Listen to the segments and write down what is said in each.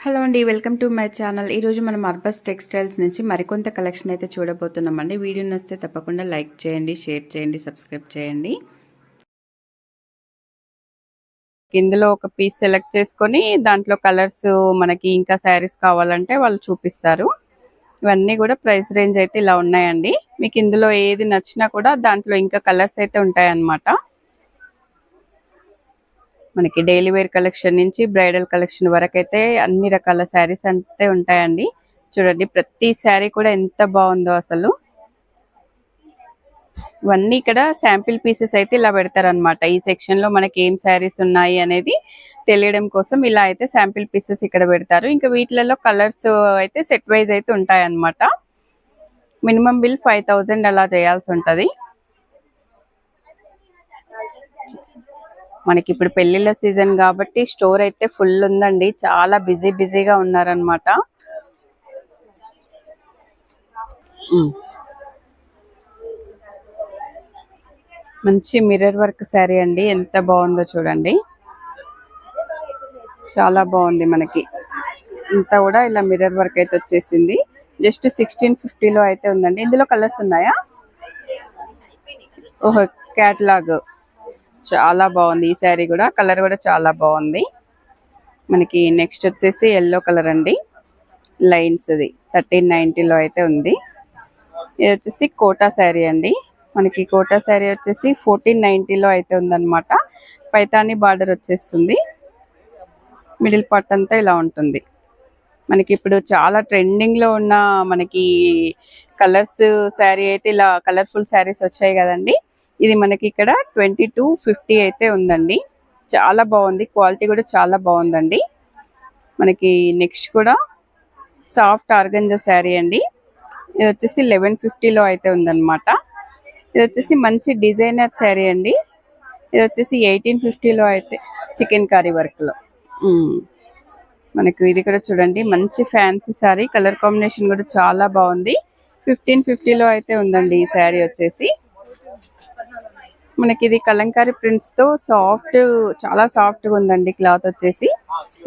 Hello అండి, welcome to my channel. ఈరోజు మనం అర్బస్ టెక్స్టైల్స్ నుంచి మరికొంత కలెక్షన్ అయితే చూడబోతున్నామండి. వీడియో నచ్చితే తప్పకుండా లైక్ చేయండి, షేర్ చేయండి, సబ్స్క్రైబ్ చేయండి. ఇందులో ఒక పీస్ సెలెక్ట్ చేసుకొని దాంట్లో కలర్స్ మనకి ఇంకా శారీస్ కావాలంటే వాళ్ళు చూపిస్తారు. ఇవన్నీ కూడా ప్రైస్ రేంజ్ అయితే ఇలా ఉన్నాయండి. మీకు ఇందులో ఏది నచ్చినా కూడా దాంట్లో ఇంకా కలర్స్ అయితే ఉంటాయన్నమాట. మనకి డైలీ వేర్ కలెక్షన్ నుంచి బ్రైడల్ కలెక్షన్ వరకు అయితే అన్ని రకాల శారీస్ అయితే ఉంటాయండి. చూడండి, ప్రతి శారీ కూడా ఎంత బాగుందో అసలు. ఇవన్నీ ఇక్కడ శాంపిల్ పీసెస్ అయితే ఇలా పెడతారనమాట. ఈ సెక్షన్ లో మనకి ఏం శారీస్ ఉన్నాయి అనేది తెలియడం కోసం ఇలా అయితే శాంపిల్ పీసెస్ ఇక్కడ పెడతారు. ఇంకా వీటిలలో కలర్స్ అయితే సెట్ వైజ్ అయితే ఉంటాయన్నమాట. మినిమం బిల్ 5000 అలా చేయాల్సి ఉంటది. మనకి ఇప్పుడు పెళ్లిళ్ళ సీజన్ కాబట్టి స్టోర్ అయితే ఫుల్ ఉందండి. చాలా బిజీగా ఉన్నారనమాట. మంచి మిర్రర్ వర్క్ శారీ అండి, ఎంత బాగుందో చూడండి. చాలా బాగుంది. మనకి ఇంత కూడా ఇలా మిర్రర్ వర్క్ అయితే వచ్చేసింది. జస్ట్ 1650లో అయితే ఉందండి. ఇందులో కలర్స్ ఉన్నాయా? ఓహో, క్యాటలాగ్. చాలా బాగుంది ఈ శారీ కూడా. కలర్ కూడా చాలా బాగుంది. మనకి నెక్స్ట్ వచ్చేసి ఎల్లో కలర్ అండి, లైన్స్. ఇది 1390లో అయితే ఉంది. ఇది వచ్చేసి కోటా శారీ అండి. మనకి కోటా శారీ వచ్చేసి 1490లో అయితే ఉందన్నమాట. పైతాని బార్డర్ వచ్చేస్తుంది. మిడిల్ పార్ట్ అంతా ఇలా ఉంటుంది. మనకి ఇప్పుడు చాలా ట్రెండింగ్ లో ఉన్న మనకి కలర్స్ శారీ అయితే ఇలా కలర్ఫుల్ శారీస్ వచ్చాయి కదండి. ఇది మనకి ఇక్కడ 2250 అయితే ఉందండి. చాలా బాగుంది, క్వాలిటీ కూడా చాలా బాగుందండి. మనకి నెక్స్ట్ కూడా సాఫ్ట్ ఆర్గంజా శారీ అండి. ఇది వచ్చేసి 1150లో అయితే ఉందన్నమాట. ఇది వచ్చేసి మంచి డిజైనర్ శారీ అండి. ఇది వచ్చేసి 1850లో అయితే చికెన్ కర్రీ వర్క్ లో. మనకు ఇది కూడా చూడండి, మంచి ఫ్యాన్సీ శారీ. కలర్ కాంబినేషన్ కూడా చాలా బాగుంది. 1550లో అయితే ఉందండి ఈ శారీ వచ్చేసి. మనకి ఇది కలంకారీ ప్రింట్స్ తో సాఫ్ట్, చాలా సాఫ్ట్ గా ఉందండి క్లాత్ వచ్చేసి.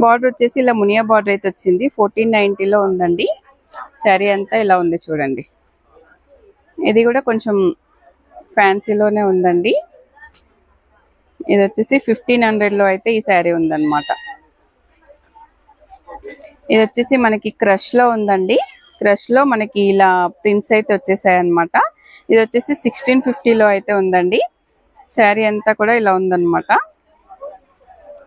బార్డర్ వచ్చేసి ఇలా మునియా బార్డర్ అయితే వచ్చింది. 1490లో ఉందండి. శారీ అంతా ఇలా ఉంది చూడండి. ఇది కూడా కొంచెం ఫ్యాన్సీలోనే ఉందండి. ఇది వచ్చేసి 1500లో అయితే ఈ శారీ ఉందన్నమాట. ఇది వచ్చేసి మనకి క్రష్ లో ఉందండి. క్రష్ లో మనకి ఇలా ప్రింట్స్ అయితే వచ్చేసాయి అనమాట. ఇది వచ్చేసి 1650లో అయితే ఉందండి. శారీ అంతా కూడా ఇలా ఉందన్నమాట.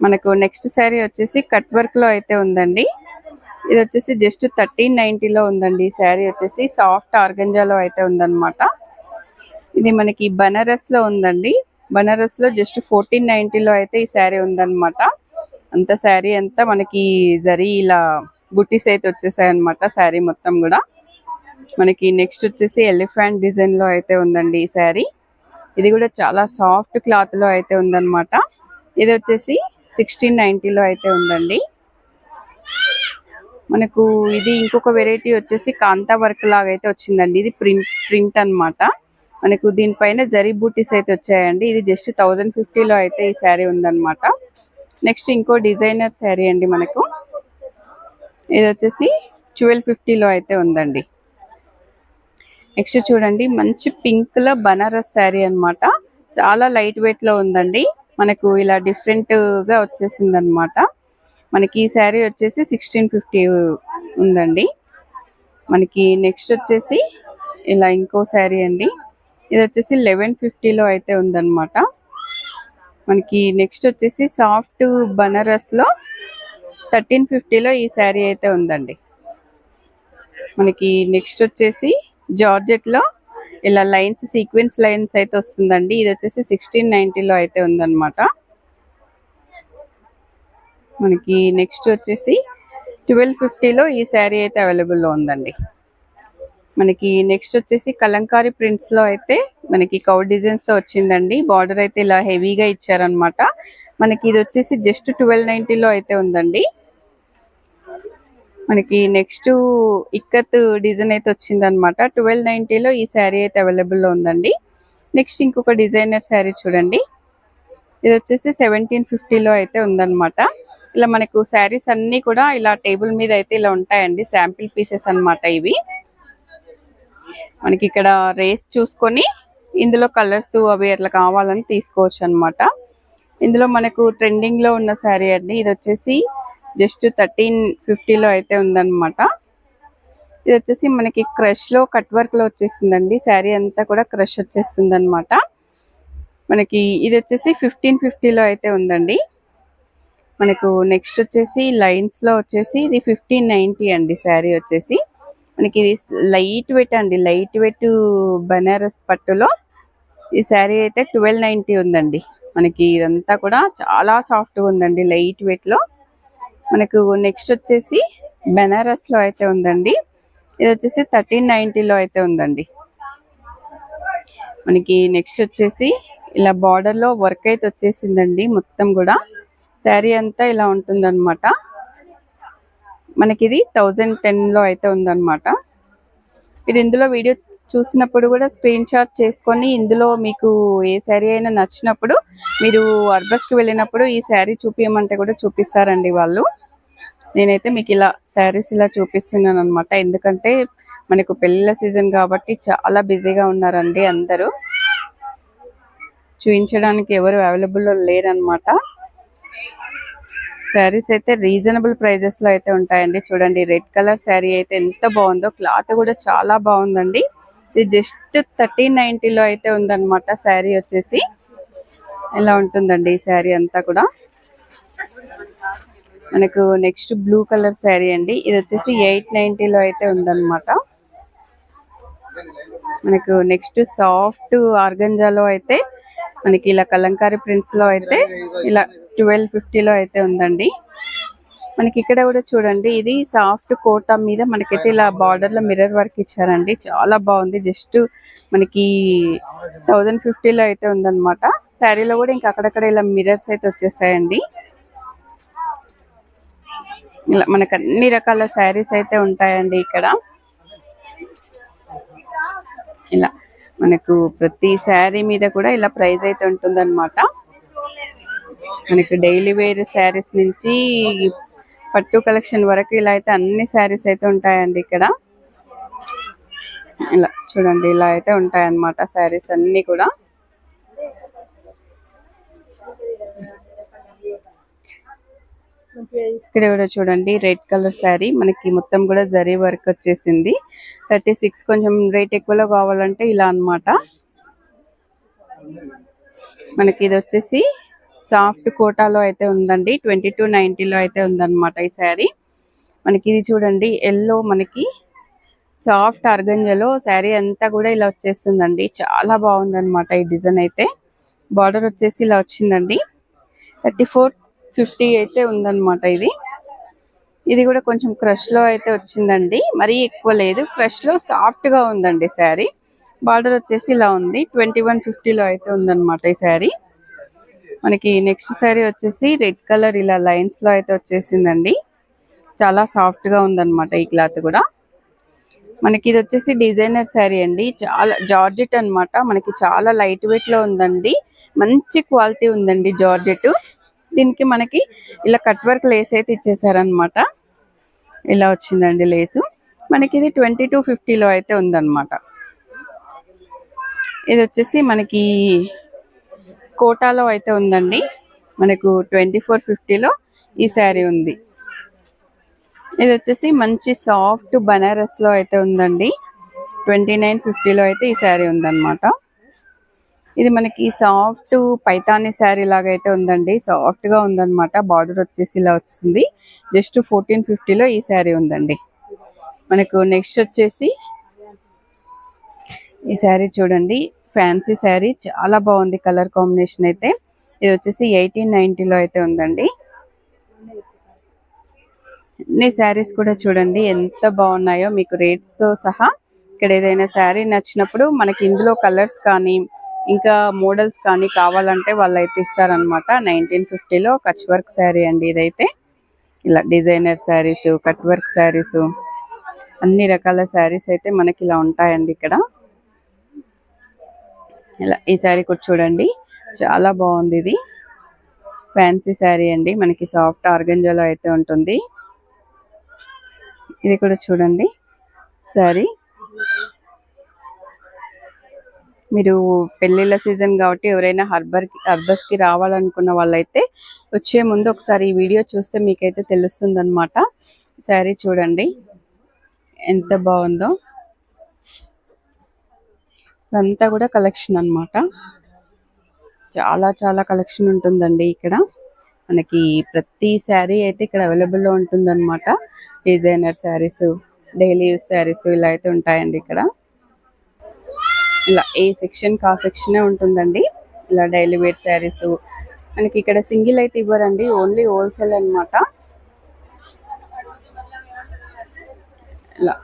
మనకు నెక్స్ట్ శారీ వచ్చేసి కట్ వర్క్ లో అయితే ఉందండి. ఇది వచ్చేసి జస్ట్ 1390లో ఉందండి. శారీ వచ్చేసి సాఫ్ట్ ఆర్గంజాలో అయితే ఉందన్నమాట. ఇది మనకి బనారస్ లో ఉందండి. బనారస్ లో జస్ట్ 1490లో అయితే ఈ శారీ ఉందన్నమాట. అంత శారీ అంతా మనకి జరీ ఇలా బుట్టీస్ అయితే వచ్చేసాయి అనమాట శారీ మొత్తం కూడా. మనకి నెక్స్ట్ వచ్చేసి ఎలిఫెంట్ డిజైన్ లో అయితే ఉందండి ఈ శారీ. ఇది కూడా చాలా సాఫ్ట్ క్లాత్ లో అయితే ఉందన్నమాట. ఇది వచ్చేసి 1690లో అయితే ఉందండి. మనకు ఇది ఇంకొక వెరైటీ వచ్చేసి కాంతా వర్క్ లాగా అయితే వచ్చిందండి. ఇది ప్రింట్ అన్నమాట. మనకు దీనిపైన జరీ బూటీస్ అయితే వచ్చాయండి. ఇది జస్ట్ 1050లో అయితే ఈ శారీ ఉందన్నమాట. నెక్స్ట్ ఇంకో డిజైనర్ శారీ అండి మనకు. ఇది వచ్చేసి 1250లో అయితే ఉందండి. నెక్స్ట్ చూడండి, మంచి పింక్ లో బనారస్ శారీ అన్నమాట. చాలా లైట్ వెయిట్ లో ఉందండి. మనకు ఇలా డిఫరెంట్ గా వచ్చేసింది అనమాట. మనకి ఈ శారీ వచ్చేసి 1650 ఉందండి. మనకి నెక్స్ట్ వచ్చేసి ఇలా ఇంకో శారీ అండి. ఇది వచ్చేసి 1150లో అయితే ఉందన్నమాట. మనకి నెక్స్ట్ వచ్చేసి సాఫ్ట్ బనారస్ లో 1350లో ఈ శారీ అయితే ఉందండి. మనకి నెక్స్ట్ వచ్చేసి జార్జెట్ లో ఇలా లైన్స్, సీక్వెన్స్ లైన్స్ అయితే వస్తుందండి. ఇది వచ్చేసి 1690లో అయితే ఉందన్నమాట. మనకి నెక్స్ట్ వచ్చేసి 1250లో ఈ శారీ అయితే అవైలబుల్ లో ఉందండి. మనకి నెక్స్ట్ వచ్చేసి కలంకారీ ప్రింట్స్ లో అయితే మనకి కౌ డిజైన్స్ తో వచ్చిందండి. బార్డర్ అయితే ఇలా హెవీగా ఇచ్చారనమాట. మనకి ఇది వచ్చేసి జస్ట్ 1290లో అయితే ఉందండి. మనకి నెక్స్ట్ ఇక్కత్ డిజైన్ అయితే వచ్చిందనమాట. 1290లో ఈ శారీ అయితే అవైలబుల్ లో ఉందండి. నెక్స్ట్ ఇంకొక డిజైనర్ శారీ చూడండి. ఇది వచ్చేసి 1750లో అయితే ఉందన్నమాట. ఇలా మనకు శారీస్ అన్ని కూడా ఇలా టేబుల్ మీద అయితే ఇలా ఉంటాయండి, శాంపిల్ పీసెస్ అన్నమాట ఇవి. మనకి ఇక్కడ రేస్ చూసుకొని ఇందులో కలర్స్ అవి ఎట్లా కావాలని తీసుకోవచ్చు అన్నమాట. ఇందులో మనకు ట్రెండింగ్ లో ఉన్న శారీ అండి, ఇది వచ్చేసి జస్ట్ 1350లో అయితే ఉందన్నమాట. ఇది వచ్చేసి మనకి క్రష్ లో కట్ వర్క్ లో వచ్చేసిందండి, శారీ అంతా కూడా క్రష్ వచ్చేస్తుంది అనమాట. మనకి ఇది వచ్చేసి 1550లో అయితే ఉందండి. మనకు నెక్స్ట్ వచ్చేసి లైన్స్ లో వచ్చేసి ఇది 1590 అండి. శారీ వచ్చేసి మనకి ఇది లైట్ వెయిట్ అండి, లైట్ వెయిట్ బనారస్ పట్టులో ఈ శారీ అయితే 1290 ఉందండి. మనకి ఇదంతా కూడా చాలా సాఫ్ట్ గా ఉందండి, లైట్ వెయిట్ లో. మనకు నెక్స్ట్ వచ్చేసి బనారస్ లో అయితే ఉందండి, ఇది వచ్చేసి 1390లో అయితే ఉందండి. మనకి నెక్స్ట్ వచ్చేసి ఇలా బార్డర్ లో వర్క్ అయితే వచ్చేసిందండి, మొత్తం కూడా శారీ అంతా ఇలా ఉంటుంది అనమాట. మనకి ఇది 1010లో అయితే ఉందన్నమాట. మీరు ఇందులో వీడియో చూసినప్పుడు కూడా స్క్రీన్ షాట్ చేసుకొని ఇందులో మీకు ఏ శారీ అయినా నచ్చినప్పుడు మీరు అర్బస్కి వెళ్ళినప్పుడు ఈ శారీ చూపించమంటే కూడా చూపిస్తారండి వాళ్ళు. నేనైతే మీకు ఇలా శారీస్ ఇలా చూపిస్తున్నాను అనమాట, ఎందుకంటే మనకు పెళ్ళిళ్ళ సీజన్ కాబట్టి చాలా బిజీగా ఉన్నారండి అందరూ, చూపించడానికి ఎవరు అవైలబుల్ లేరనమాట. శారీస్ అయితే రీజనబుల్ ప్రైజెస్ లో అయితే ఉంటాయండి. చూడండి రెడ్ కలర్ శారీ అయితే ఎంత బాగుందో, క్లాత్ కూడా చాలా బాగుందండి. ఇది జస్ట్ 1390లో అయితే ఉందన్నమాట. శారీ వచ్చేసి ఇలా ఉంటుందండి ఈ శారీ అంతా కూడా. మనకు నెక్స్ట్ బ్లూ కలర్ శారీ అండి, ఇది వచ్చేసి 890లో అయితే ఉందన్నమాట. మనకు నెక్స్ట్ సాఫ్ట్ ఆర్గంజాలో అయితే మనకి ఇలా కలంకారీ ప్రింట్స్ లో అయితే ఇలా 1250లో అయితే ఉందండి. మనకి ఇక్కడ కూడా చూడండి, ఇది సాఫ్ట్ కోటా మీద మనకైతే ఇలా బార్డర్ లో మిర్రర్ వర్క్ ఇచ్చారండి, చాలా బాగుంది. జస్ట్ మనకి 1050లో అయితే ఉందన్నమాట. శారీలో కూడా ఇంకా అక్కడక్కడ ఇలా మిర్రర్స్ అయితే వచ్చేసాయండి. ఇలా మనకు అన్ని రకాల శారీస్ అయితే ఉంటాయండి ఇక్కడ. ఇలా మనకు ప్రతి శారీ మీద కూడా ఇలా ప్రైస్ అయితే ఉంటుందన్నమాట. మనకు డైలీ వేర్ శారీస్ నుంచి పట్టు కలెక్షన్ వరకు ఇలా అయితే అన్ని శారీస్ అయితే ఉంటాయండి ఇక్కడ. ఇలా చూడండి, ఇలా అయితే ఉంటాయన్నమాట శారీస్ అన్ని కూడా. ఇక్కడ కూడా చూడండి రెడ్ కలర్ శారీ, మనకి మొత్తం కూడా జరీ వర్క్ వచ్చేసింది. 36, కొంచెం రేట్ ఎక్కువలో కావాలంటే ఇలా అన్నమాట. మనకి ఇది వచ్చేసి సాఫ్ట్ కోటాలో అయితే ఉందండి, 2290లో అయితే ఉందన్నమాట ఈ శారీ. మనకి ఇది చూడండి ఎల్లో, మనకి సాఫ్ట్ ఆర్గంజాలో శారీ అంతా కూడా ఇలా వచ్చేస్తుందండి, చాలా బాగుందన్నమాట ఈ డిజైన్ అయితే. బార్డర్ వచ్చేసి ఇలా వచ్చిందండి, 3450 అయితే ఉందన్నమాట ఇది. ఇది కూడా కొంచెం క్రష్ లో అయితే వచ్చిందండి, మరీ ఎక్కువ లేదు, క్రష్ లో సాఫ్ట్ గా ఉందండి శారీ. బార్డర్ వచ్చేసి ఇలా ఉంది, 2150లో అయితే ఉందన్నమాట ఈ శారీ. మనకి నెక్స్ట్ శారీ వచ్చేసి రెడ్ కలర్ ఇలా లైన్స్ లో అయితే వచ్చేసిందండి, చాలా సాఫ్ట్ గా ఉందన్నమాట ఈ క్లాత్ కూడా. మనకి ఇది వచ్చేసి డిజైనర్ శారీ అండి, చాలా జార్జెట్ అన్నమాట. మనకి చాలా లైట్ వెయిట్ లో ఉందండి, మంచి క్వాలిటీ ఉందండి జార్జెట్. దీనికి మనకి ఇలా కట్ వర్క్ లేస్ అయితే ఇచ్చేసారనమాట, ఇలా వచ్చిందండి లేసు. మనకి ఇది 2250లో అయితే ఉందన్నమాట. ఇది వచ్చేసి మనకి కోటాలో అయితే ఉందండి, మనకు 2450లో ఈ శారీ ఉంది. ఇది వచ్చేసి మంచి సాఫ్ట్ బనారస్ లో అయితే ఉందండి, 2950లో అయితే ఈ శారీ ఉందన్నమాట. ఇది మనకి సాఫ్ట్ పైతాని శారీ లాగా అయితే ఉందండి, సాఫ్ట్ గా ఉందన్నమాట. బార్డర్ వచ్చేసి ఇలా వచ్చింది, జస్ట్ 1450లో ఈ శారీ ఉందండి. మనకు నెక్స్ట్ వచ్చేసి ఈ శారీ చూడండి, ఫ్యాన్సీ శారీ, చాలా బాగుంది కలర్ కాంబినేషన్ అయితే. ఇది వచ్చేసి 1890లో అయితే ఉందండి. అన్ని శారీస్ కూడా చూడండి ఎంత బాగున్నాయో, మీకు రేట్స్ తో సహా. ఇక్కడ ఏదైనా శారీ నచ్చినప్పుడు మనకి ఇందులో కలర్స్ కానీ ఇంకా మోడల్స్ కానీ కావాలంటే వాళ్ళు అయితే ఇస్తారనమాట. 1950లో కచ్ వర్క్ శారీ అండి ఇదైతే. ఇలా designer saris, cut work saris, అన్ని రకాల శారీస్ అయితే మనకి ఇలా ఉంటాయండి ఇక్కడ. ఇలా ఈ శారీ కూడా చూడండి, చాలా బాగుంది ఇది. ఫ్యాన్సీ శారీ అండి, మనకి సాఫ్ట్ ఆర్గంజాలో అయితే ఉంటుంది. ఇది కూడా చూడండి శారీ. మీరు పెళ్ళిళ్ళ సీజన్ కాబట్టి ఎవరైనా హర్బర్స్కి రావాలనుకున్న వాళ్ళైతే వచ్చే ముందు ఒకసారి ఈ వీడియో చూస్తే మీకైతే తెలుస్తుంది అనమాట. శారీ చూడండి ఎంత బాగుందో. ఇదంతా కూడా కలెక్షన్ అన్నమాట. చాలా చాలా కలెక్షన్ ఉంటుందండి ఇక్కడ. మనకి ప్రతి శారీ అయితే ఇక్కడ అవైలబుల్లో ఉంటుందన్నమాట. Designer saris, daily use saris ఇలా అయితే ఉంటాయండి ఇక్కడ. ఇలా ఏ సెక్షన్ కా సెక్షనే ఉంటుందండి. ఇలా డైలీ వేర్ శారీస్ మనకి ఇక్కడ సింగిల్ అయితే ఇవ్వరండి, ఓన్లీ హోల్సేల్ అన్నమాట. ఇలా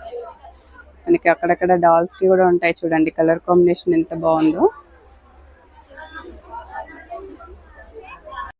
మనకి అక్కడక్కడ డాల్స్ కి కూడా ఉంటాయి చూడండి. కలర్ కాంబినేషన్ ఎంత బాగుందో.